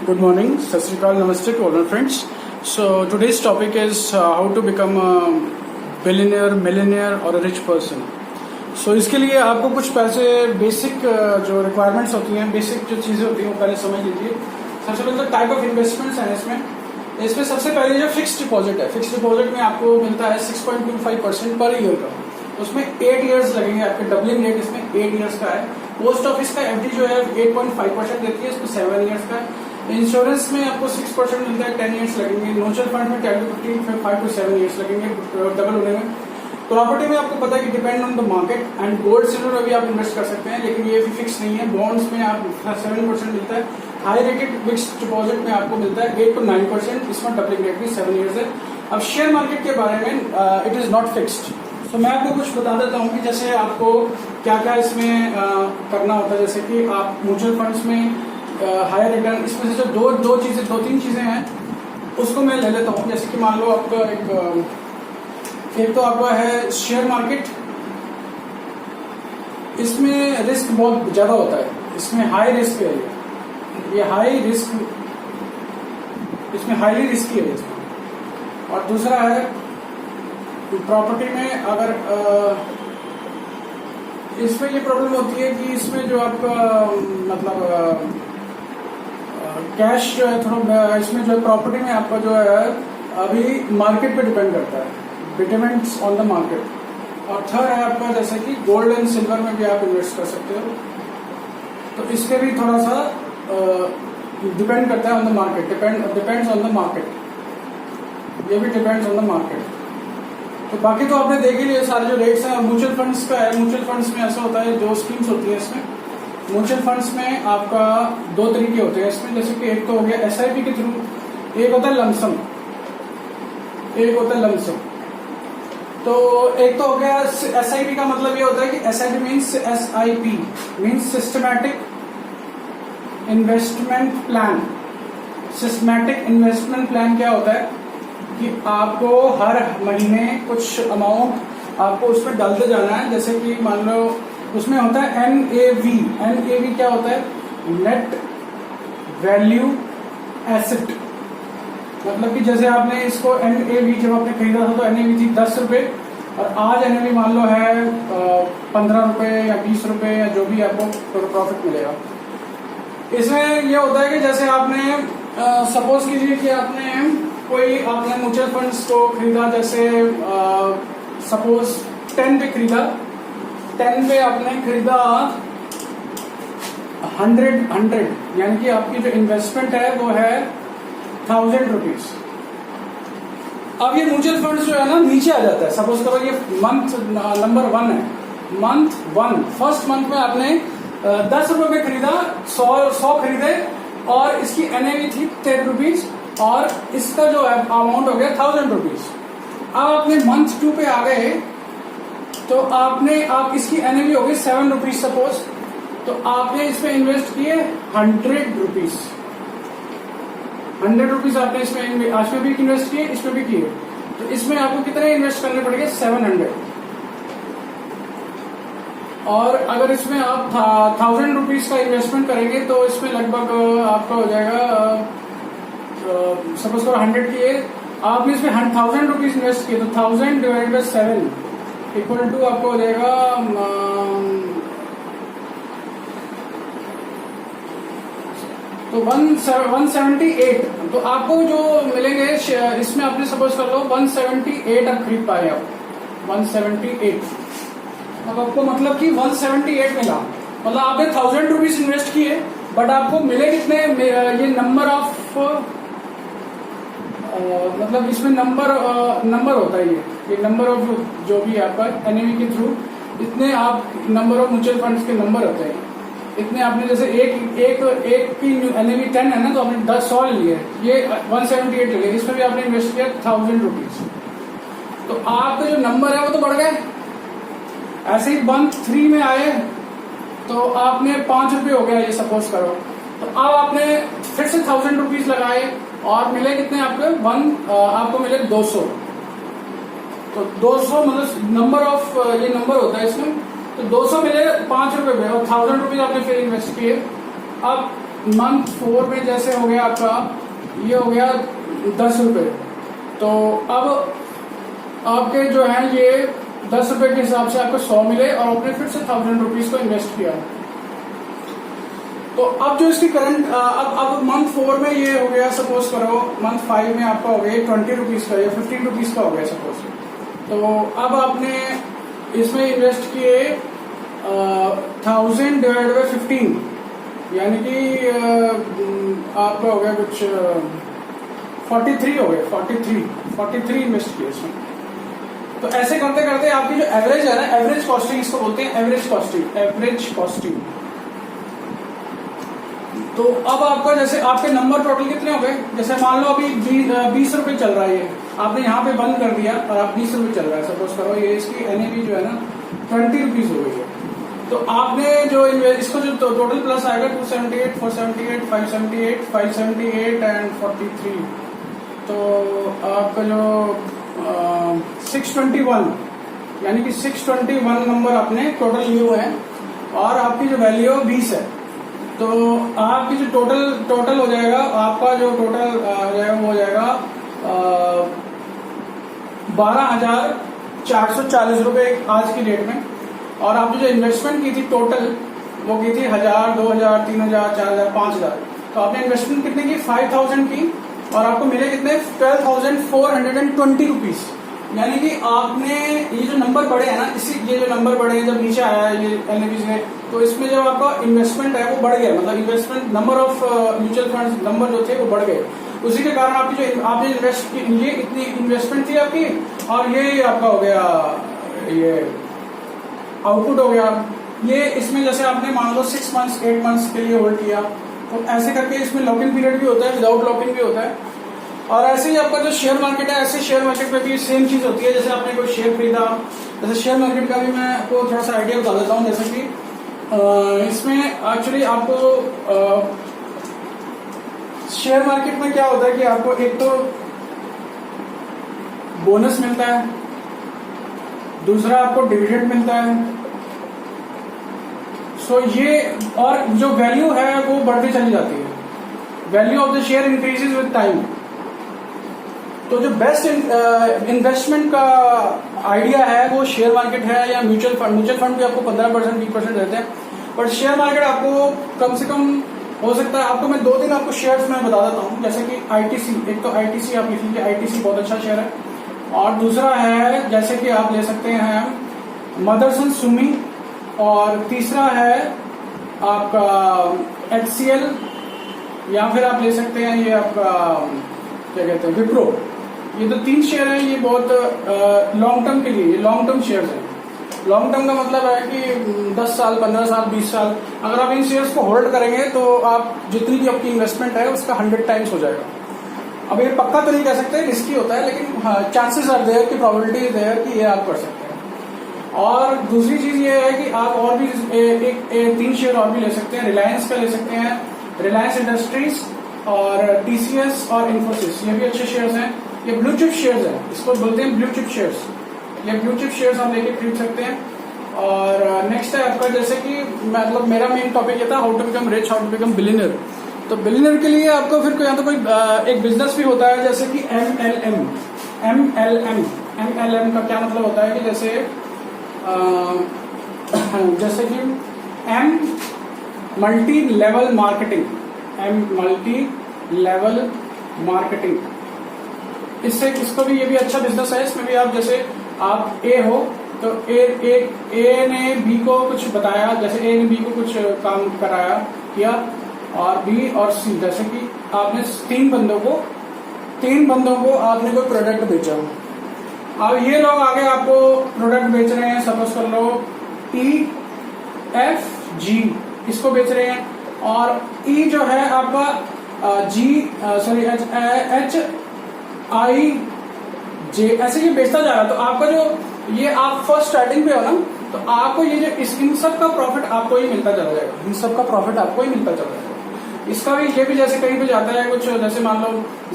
Good morning, Sat Sri Akal, Namaste to all my friends. So today's topic is how to become a billionaire, millionaire or a rich person. So इसके लिए आपको कुछ पैसे basic जो requirements होती हैं, basic जो चीजें होती हैं वो पहले समझ लीजिए। सबसे पहले तो टाइप ऑफ इन्वेस्टमेंट्स हैं इसमें सबसे पहले जो फिक्स्ड डिपॉजिट है, फिक्स्ड डिपॉजिट में आपको मिलता है 6.25% पर ईयर का। उसमें 8 इयर्स लगेंगे, आपके डबलिंग रेट इसमें 8 इयर्स का है। पोस्ट ऑफिस का एफडी जो है 8.5% देती है, इसमें 7 इयर्स का है। इंश्योरेंस में आपको 6% मिलता है, 10 इयर्स लगेंगे। म्यूचुअल फंड में 5 to 7 इयर्स लगेंगे डबल होने में। प्रॉपर्टी में आपको पता है कि depend on the market, and gold silver में भी आप इन्वेस्ट कर सकते हैं, लेकिन ये भी फिक्स नहीं है। बॉन्ड्स में आप 7% मिलता है। हाई रेटेड फिक्स्ड डिपॉजिट में आपको मिलता है 8 to 9%, इसमें डबलिंग रेट भी 7 इयर्स है। अब शेयर मार्केट के बारे में इट इज नॉट फिक्स्ड। तो मैं आपको कुछ बता देता हूँ कि जैसे आपको क्या क्या इसमें करना होता है। जैसे कि आप म्यूचुअल फंड्स में हायर रिटर्न, इसमें से जो दो तीन चीजें हैं उसको मैं ले लेता हूँ। जैसे कि मान लो आपका एक तो आपका है शेयर मार्केट। इसमें रिस्क बहुत ज्यादा होता है, इसमें हाई रिस्क है, ये हाई रिस्क, इसमें हाईली रिस्की है इसमें। और दूसरा है प्रॉपर्टी में, अगर इसमें ये प्रॉब्लम होती है कि इसमें जो आपका मतलब कैश जो है थोड़ा, इसमें जो है प्रॉपर्टी में आपका जो है अभी मार्केट पे डिपेंड करता है, डिपेंड्स ऑन द मार्केट। और थर्ड है आपका जैसे कि गोल्ड एंड सिल्वर में भी आप इन्वेस्ट कर सकते हो, तो इसके भी थोड़ा सा डिपेंड करता है on the market, depends on the market, ये भी डिपेंड्स ऑन द मार्केट। तो बाकी तो आपने देख ही लिया सारे जो रेट्स हैं। म्यूचुअल फंड्स का है, म्यूचुअल फंड्स में ऐसा होता है, दो स्कीम्स होती है इसमें। म्यूचुअल फंड्स में आपका दो तरीके होते हैं इसमें, जैसे कि एक तो हो गया एसआईपी के थ्रू, एक होता है लमसम, एक होता है लमसम। तो एक तो हो गया एसआईपी का मतलब ये होता है कि SIP means SIP means systematic investment plan. Systematic investment plan क्या होता है कि आपको हर महीने कुछ अमाउंट आपको उसमें डालते जाना है। जैसे कि मान लो उसमें होता है एनएवी। एनएवी क्या होता है? Net value asset. मतलब कि जैसे आपने इसको एनएवी जब आपने खरीदा था तो एनएवी थी 10 रुपए, और आज एनएवी मान लो है 15 रुपए या 20 रुपए या जो भी आपको प्रॉफिट मिलेगा। इसमें ये होता है कि जैसे आपने सपोज कीजिए कि आपने म्यूचुअल फंड्स को खरीदा, जैसे सपोज 10 पे खरीदा, 10 पे आपने खरीदा 100, यानी कि आपकी जो इन्वेस्टमेंट है वो है 1000 रुपीज। अब ये म्यूचुअल फंड्स जो है ना नीचे आ जाता है। सपोज करो ये मंथ नंबर 1 है, मंथ 1 फर्स्ट मंथ में आपने 10 रुपए में खरीदा, 100 खरीदे, और इसकी एनएवी थी 10 रुपीज, और इसका जो अमाउंट हो गया 1000 रुपीज। अब आपने मंथ 2 पे आ गए तो आप इसकी एनएवी हो गई 7 रुपीज सपोज, तो आपने इसमें इन्वेस्ट किए 100 रुपीज। 100 रुपीज आपने इसमें भी इन्वेस्ट किए, इसमें भी किए, तो इसमें आपको कितने इन्वेस्ट करने पड़ेंगे? 700। और अगर इसमें आप 1000 रुपीज का इन्वेस्टमेंट करेंगे तो इसमें लगभग आपका हो जाएगा, सपोज करो 100 किए, आपने इसमें 1000 रुपीज इन्वेस्ट किए, तो 1000 डिवाइड बाई 7 इक्वल टू आपको हो जाएगा तो 178। तो आपको जो मिलेंगे इसमें आपने सपोज कर लो 178 आप खरीद पाए, आप 178। अब आपको मतलब कि 178 मिला, मतलब आपने 1000 रुपीज इन्वेस्ट किए, बट आपको मिले कितने? ये नंबर ऑफ मतलब इसमें नंबर होता है, ये नंबर ऑफ जो भी आपका एनएवी के थ्रू इतने आप नंबर ऑफ म्यूचुअल फंड्स के नंबर होते हैं, इतने आपने जैसे एक की एनएवी 10 है ना, तो आपने 100 लिए, ये 178 ले लिया, इसमें भी आपने इन्वेस्ट किया 1000 रुपीज, तो आपका जो नंबर है वो तो बढ़ गए। ऐसे ही मंथ 3 में आए तो आपने 5 रुपए हो गया, ये सपोज करो, तो अब आपने फिर से 1000 रुपीज लगाए और मिले कितने आपके? आपको मिले 200। तो 200 मतलब नंबर ऑफ ये नंबर होता है इसमें, तो 200 मिले 5 रुपए में, और 1000 रुपीज आपने फिर इन्वेस्ट किए। अब मंथ 4 में जैसे हो गया आपका, ये हो गया 10 रुपये। तो अब आपके जो है ये 10 रुपये के हिसाब से आपको 100 मिले और आपने फिर से 1000 रुपीज को इन्वेस्ट किया। तो अब जो इसकी करंट अब मंथ 4 में ये हो गया, सपोज करो मंथ 5 में आपका हो गया 20 रुपीज का या 15 रुपीज का हो गया सपोज। तो अब आपने इसमें इन्वेस्ट किए 1000 डिवाइड बाई 15, यानी कि आपका हो गया कुछ 43 हो गया, 43 इन्वेस्ट किए इसमें। तो ऐसे करते करते आपकी जो एवरेज है ना, एवरेज कॉस्टिंग इसको बोलते हैं, एवरेज कॉस्टिंग। तो अब आपका जैसे आपके नंबर टोटल कितने हो गए, जैसे मान लो अभी 20 रुपए चल रहा है, ये आपने यहाँ पे बंद कर दिया और आप 20 रुपए चल रहा है सपोज करो, ये इसकी एनएवी जो है ना 20 रुपीज हो गई है। तो आपने जो इसको जो टोटल प्लस आएगा 278, 478, 578, 578 एंड 43, तो आपका जो 621 यानी कि 621 नंबर आपने टोटल लिए हुए हैं और आपकी जो वैल्यू 20 है। तो आपकी जो टोटल हो जाएगा, आपका जो टोटल हो जाएगा 12,440 रुपए आज की डेट में। और आपने जो इन्वेस्टमेंट की थी टोटल, वो की थी 1000, 2000, 3000, 4000, 5000। तो आपने इन्वेस्टमेंट कितने की 5000 की और आपको मिले कितने 12,420 रुपीज। यानी कि आपने ये जो नंबर बढ़े हैं ना, ये जो नंबर बढ़े हैं जब नीचे आया है ये एनएवी में, तो इसमें जब आपका इन्वेस्टमेंट है वो बढ़ गया, मतलब investment number of mutual fund number जो थे वो बढ़ गए। उसी के कारण आपकी जो आपने इन्वेस्ट की ये इतनी इन्वेस्टमेंट थी आपकी और ये आपका हो गया, ये आउटपुट हो गया। ये इसमें जैसे आपने मान लो 6 मंथ्स 8 मंथ्स के लिए होल्ड किया, तो ऐसे करके इसमें लॉक इन पीरियड भी होता है, विदाउट लॉक इन भी होता है। और ऐसे ही आपका जो शेयर मार्केट है, ऐसे शेयर मार्केट में भी सेम चीज होती है। जैसे आपने कोई शेयर खरीदा, जैसे शेयर मार्केट का भी मैं आपको थोड़ा सा आइडिया बता देता हूँ। जैसे कि इसमें एक्चुअली आपको शेयर मार्केट में क्या होता है कि आपको एक तो बोनस मिलता है, दूसरा आपको डिविडेंड मिलता है। सो ये और जो वैल्यू है वो बढ़ती चली जाती है, value of the share increases with time. तो जो बेस्ट इन्वेस्टमेंट का आइडिया है वो शेयर मार्केट है या म्यूचुअल फंड। म्यूचुअल फंड भी आपको 15% 20% देते हैं, बट शेयर मार्केट आपको कम से कम हो सकता है। आपको मैं 2-3 आपको शेयर्स में बता देता हूँ। जैसे कि आईटीसी, एक तो आईटीसी आप लिख लीजिए, आईटीसी बहुत अच्छा शेयर है। और दूसरा है जैसे कि आप ले सकते हैं मदरसन सुमी, और तीसरा है आपका HCL, या फिर आप ले सकते हैं ये आपका क्या कहते हैं विप्रो। ये तो 3 शेयर हैं, ये बहुत लॉन्ग टर्म के लिए, लॉन्ग टर्म शेयर्स हैं। लॉन्ग टर्म का मतलब है कि 10 साल 15 साल 20 साल अगर आप इन शेयर्स को होल्ड करेंगे तो आप जितनी भी आपकी इन्वेस्टमेंट है उसका 100 टाइम्स हो जाएगा। अब ये पक्का तो नहीं कह सकते, रिस्की होता है, लेकिन हाँ चांसेस आर देयर की, प्रोबेबिलिटी इज देयर कि ये आप कर सकते हैं। और दूसरी चीज ये है कि आप और भी 3 शेयर और भी ले सकते हैं। रिलायंस का ले सकते हैं, रिलायंस इंडस्ट्रीज और टीसीएस और इन्फोसिस, ये भी अच्छे शेयर्स हैं। ये ब्लू चिप शेयर्स हैं, इसको बोलते हैं ब्लू चिप शेयर्स। ये ब्लू चिप शेयर्स आप लेके खरीद सकते हैं। और नेक्स्ट है आपका, जैसे कि मतलब मेरा मेन टॉपिक ये था how to become rich, how to become billionaire. तो बिलियनर के लिए आपको फिर या तो कोई एक बिजनेस भी होता है, जैसे कि MLM का क्या मतलब होता है कि जैसे कि M मल्टी लेवल मार्केटिंग, इससे इसको भी, ये भी अच्छा बिजनेस है। इसमें भी आप जैसे आप ए हो तो ए ने बी को कुछ बताया, जैसे ए ने बी को कुछ काम कराया किया, और बी और सी, जैसे कि आपने 3 बंदों को आपने कोई प्रोडक्ट बेचा। अब ये लोग आगे आपको प्रोडक्ट बेच रहे हैं, सपोज कर लो EFG इसको बेच रहे हैं, और ई जो है आपका HIJ ऐसे ये बेचता जा रहा है। तो आपका जो ये आप फर्स्ट स्टार्टिंग पे हो ना, तो आपको ये जो इन सब का प्रॉफिट आपको ही मिलता चला जाएगा, इन सब का प्रॉफिट आपको ही मिलता चला जाएगा। इसका भी ये भी जैसे कहीं पे जाता है कुछ, जैसे मान लो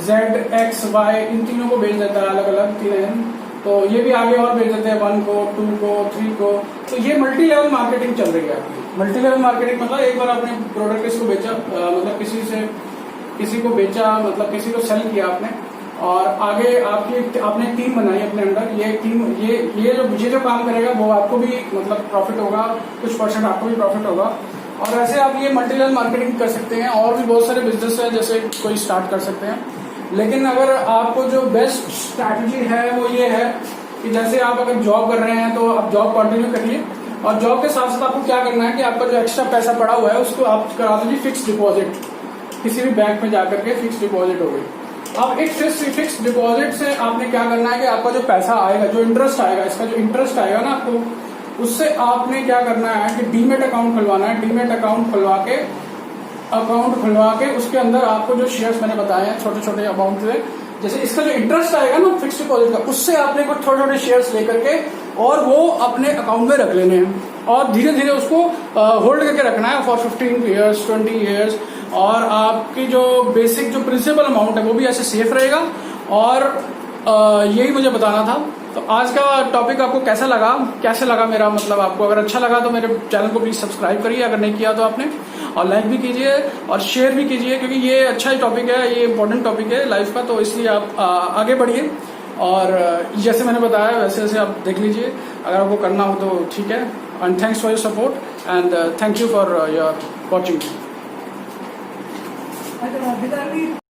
ZXY इन तीनों को बेच देता है, अलग अलग 3 तो ये भी आगे और बेच देते हैं 1 को 2 को 3 को। तो ये मल्टी लेवल मार्केटिंग चल रही है आपकी। मल्टी लेवल मार्केटिंग मतलब एक बार आपने प्रोडक्ट किसी को बेचा, मतलब किसी को बेचा, मतलब किसी को सेल किया आपने, और आगे आपने टीम बनाई अपने अंदर। ये टीम ये जो काम करेगा वो आपको भी मतलब प्रॉफिट होगा, कुछ परसेंट आपको भी प्रॉफिट होगा। और ऐसे आप ये मल्टी लेवल मार्केटिंग कर सकते हैं। और भी बहुत सारे बिजनेस है जैसे कोई स्टार्ट कर सकते हैं। लेकिन अगर आपको जो बेस्ट स्ट्रैटेजी है वो ये है कि जैसे आप अगर जॉब कर रहे हैं तो आप जॉब कंटिन्यू करिए, और जॉब के साथ साथ आपको क्या करना है कि आपका जो एक्स्ट्रा पैसा पड़ा हुआ है उसको आप करा दीजिए फिक्स डिपॉजिट। किसी भी बैंक में जाकर के फिक्स डिपॉजिट हो गई। अब एक फिक्स डिपॉजिट से आपने क्या करना है कि आपका जो पैसा आएगा, जो इंटरेस्ट आएगा, इसका जो इंटरेस्ट आएगा ना आपको, उससे आपने क्या करना है कि डीमेट अकाउंट खुलवाना है। डीमेट अकाउंट खुलवा के उसके अंदर आपको जो शेयर्स मैंने बताए हैं छोटे छोटे अमाउंट से, जैसे इसका जो इंटरेस्ट आएगा ना फिक्स डिपॉजिट का, उससे आपने कुछ थोड़े छोटे शेयर्स लेकर के और वो अपने अकाउंट में रख लेने हैं, और धीरे धीरे उसको होल्ड करके रखना है फॉर 15 ईयर्स 20 ईयर्स। और आपकी जो बेसिक जो प्रिंसिपल अमाउंट है वो भी ऐसे सेफ रहेगा। और यही मुझे बताना था। तो आज का टॉपिक आपको कैसा लगा मेरा, मतलब आपको अगर अच्छा लगा तो मेरे चैनल को प्लीज सब्सक्राइब करिए अगर नहीं किया तो आपने, और लाइक भी कीजिए और शेयर भी कीजिए, क्योंकि ये अच्छा ही टॉपिक है, ये इंपॉर्टेंट टॉपिक है लाइफ का। तो इसलिए आप आगे बढ़िए, और जैसे मैंने बताया वैसे वैसे आप देख लीजिए, अगर आपको करना हो तो ठीक है। And thanks for your support and thank you for your watching.